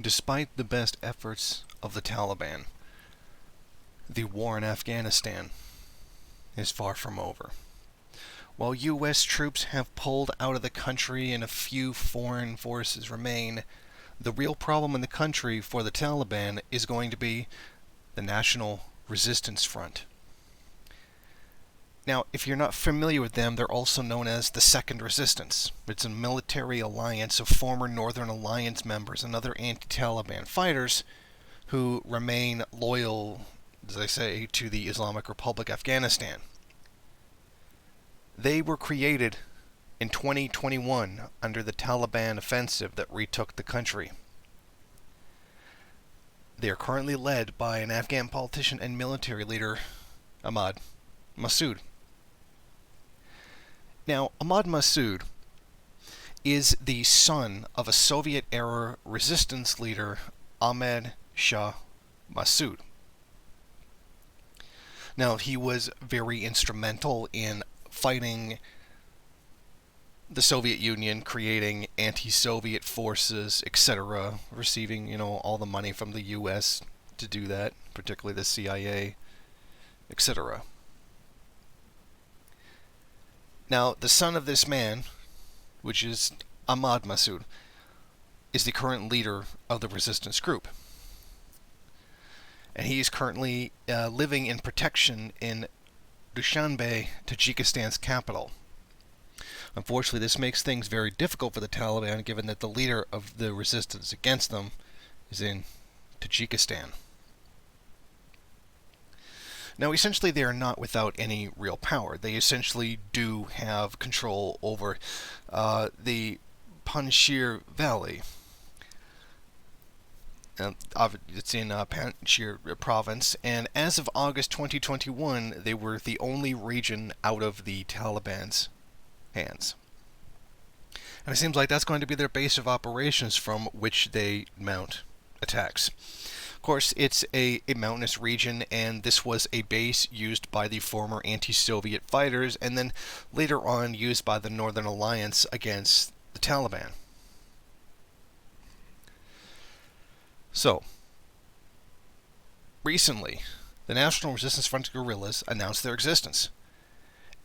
Despite the best efforts of the Taliban, the war in Afghanistan is far from over. While U.S. troops have pulled out of the country and a few foreign forces remain, the real problem in the country for the Taliban is going to be the National Resistance Front. Now, if you're not familiar with them, they're also known as the Second Resistance. It's a military alliance of former Northern Alliance members and other anti-Taliban fighters who remain loyal, as I say, to the Islamic Republic Afghanistan. They were created in 2021 under the Taliban offensive that retook the country. They are currently led by an Afghan politician and military leader, Massoud. Now, Massoud is the son of a Soviet-era resistance leader, Ahmed Shah Massoud. Now, he was very instrumental in fighting the Soviet Union, creating anti-Soviet forces, etc., receiving, all the money from the U.S. to do that, particularly the CIA, etc. Now, the son of this man, which is Ahmad Massoud, is the current leader of the resistance group. And he is currently living in protection in Dushanbe, Tajikistan's capital. Unfortunately, this makes things very difficult for the Taliban, given that the leader of the resistance against them is in Tajikistan. Now, essentially, they are not without any real power. They essentially do have control over the Panjshir Valley. It's in Panjshir province, and as of August 2021, they were the only region out of the Taliban's hands. And it seems like that's going to be their base of operations from which they mount attacks. Of course, it's a mountainous region, and this was a base used by the former anti-Soviet fighters, and then later on used by the Northern Alliance against the Taliban. So, recently, the National Resistance Front guerrillas announced their existence.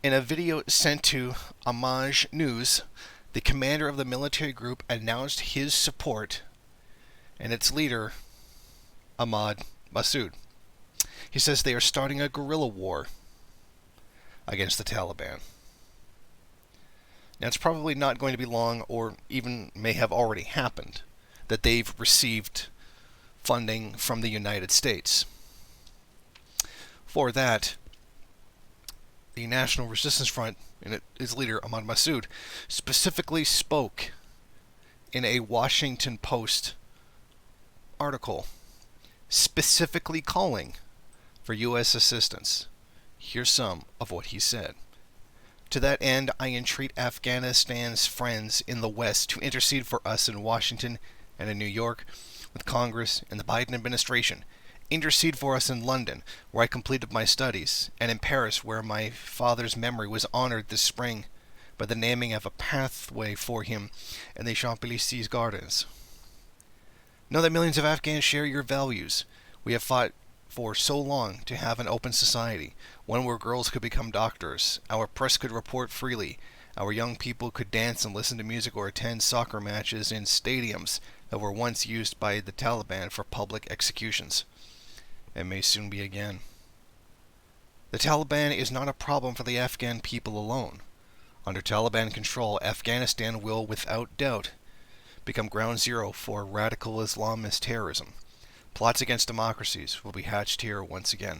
In a video sent to Homage News, the commander of the military group announced his support and its leader, Ahmad Massoud. He says they are starting a guerrilla war against the Taliban. Now, it's probably not going to be long, or even may have already happened, that they've received funding from the United States. For that, the National Resistance Front and its leader, Ahmad Massoud, specifically spoke in a Washington Post article, specifically calling for U.S. assistance. Here's some of what he said. To that end, I entreat Afghanistan's friends in the West to intercede for us in Washington and in New York with Congress and the Biden administration. Intercede for us in London, where I completed my studies, and in Paris, where my father's memory was honored this spring by the naming of a pathway for him in the Champs-Élysées gardens. Know that millions of Afghans share your values. We have fought for so long to have an open society, one where girls could become doctors, our press could report freely, our young people could dance and listen to music or attend soccer matches in stadiums that were once used by the Taliban for public executions, and may soon be again. The Taliban is not a problem for the Afghan people alone. Under Taliban control, Afghanistan will, without doubt, become ground zero for radical Islamist terrorism. Plots against democracies will be hatched here once again.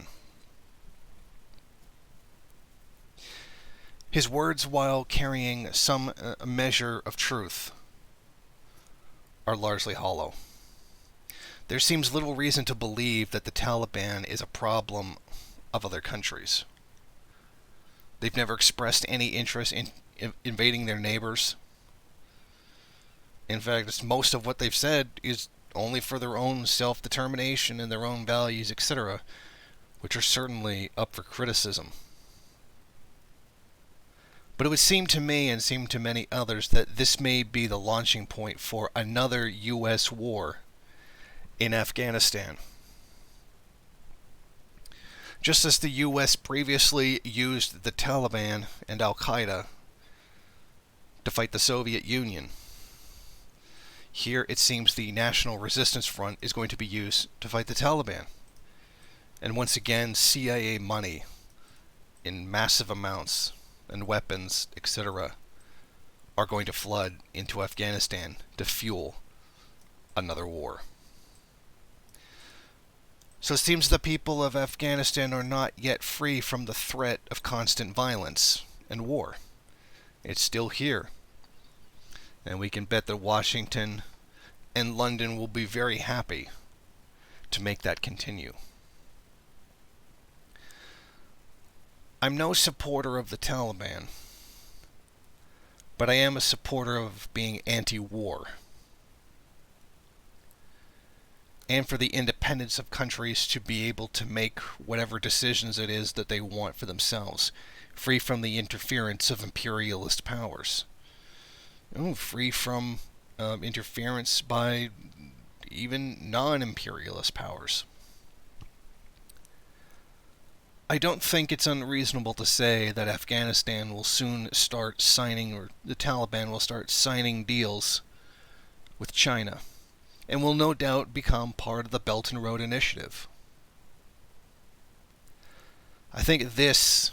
His words, while carrying some measure of truth, are largely hollow. There seems little reason to believe that the Taliban is a problem of other countries. They've never expressed any interest in invading their neighbors. In fact, most of what they've said is only for their own self-determination and their own values, etc., which are certainly up for criticism. But it would seem to me, and seem to many others, that this may be the launching point for another U.S. war in Afghanistan. Just as the US previously used the Taliban and Al-Qaeda to fight the Soviet Union, here it seems the National Resistance Front is going to be used to fight the Taliban. And once again, CIA money in massive amounts and weapons, etc., are going to flood into Afghanistan to fuel another war. So it seems the people of Afghanistan are not yet free from the threat of constant violence and war. It's still here. And we can bet that Washington and London will be very happy to make that continue. I'm no supporter of the Taliban, but I am a supporter of being anti-war, and for the independence of countries to be able to make whatever decisions it is that they want for themselves, free from the interference of imperialist powers, free from interference by even non-imperialist powers. I don't think it's unreasonable to say that Afghanistan will soon start signing, or the Taliban will start signing deals with China, and will no doubt become part of the Belt and Road Initiative. I think this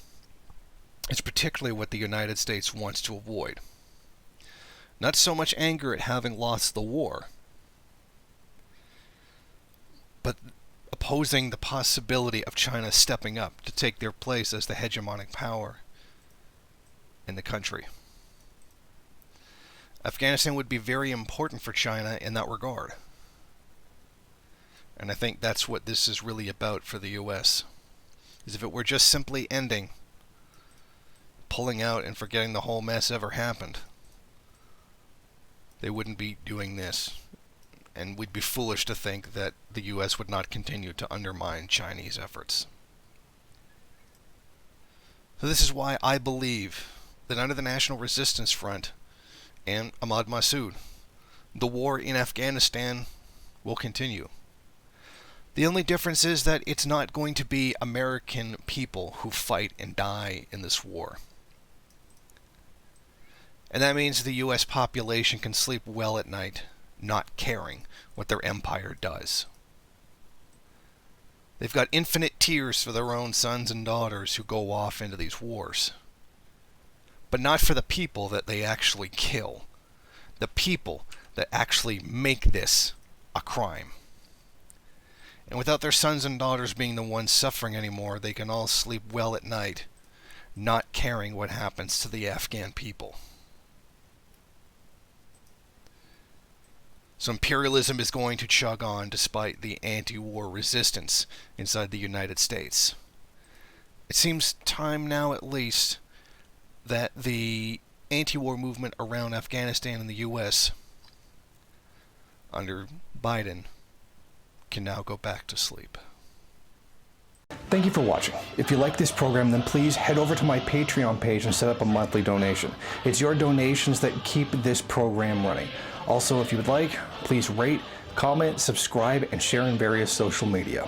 is particularly what the United States wants to avoid. Not so much anger at having lost the war, but opposing the possibility of China stepping up to take their place as the hegemonic power in the country. Afghanistan would be very important for China in that regard. And I think that's what this is really about for the US. Is if it were just simply ending, pulling out and forgetting the whole mess ever happened, they wouldn't be doing this. And we'd be foolish to think that the US would not continue to undermine Chinese efforts. So this is why I believe that under the National Resistance Front and Ahmad Massoud, the war in Afghanistan will continue. The only difference is that it's not going to be American people who fight and die in this war. And that means the US population can sleep well at night, not caring what their empire does. They've got infinite tears for their own sons and daughters who go off into these wars, but not for the people that they actually kill, the people that actually make this a crime. And without their sons and daughters being the ones suffering anymore, they can all sleep well at night, not caring what happens to the Afghan people. So imperialism is going to chug on despite the anti-war resistance inside the United States. It seems time now, at least, that the anti-war movement around Afghanistan and the US under Biden can now go back to sleep. Thank you for watching. If you like this program, then please head over to my Patreon page and set up a monthly donation. It's your donations that keep this program running. Also, if you would like, please rate, comment, subscribe, and share in various social media.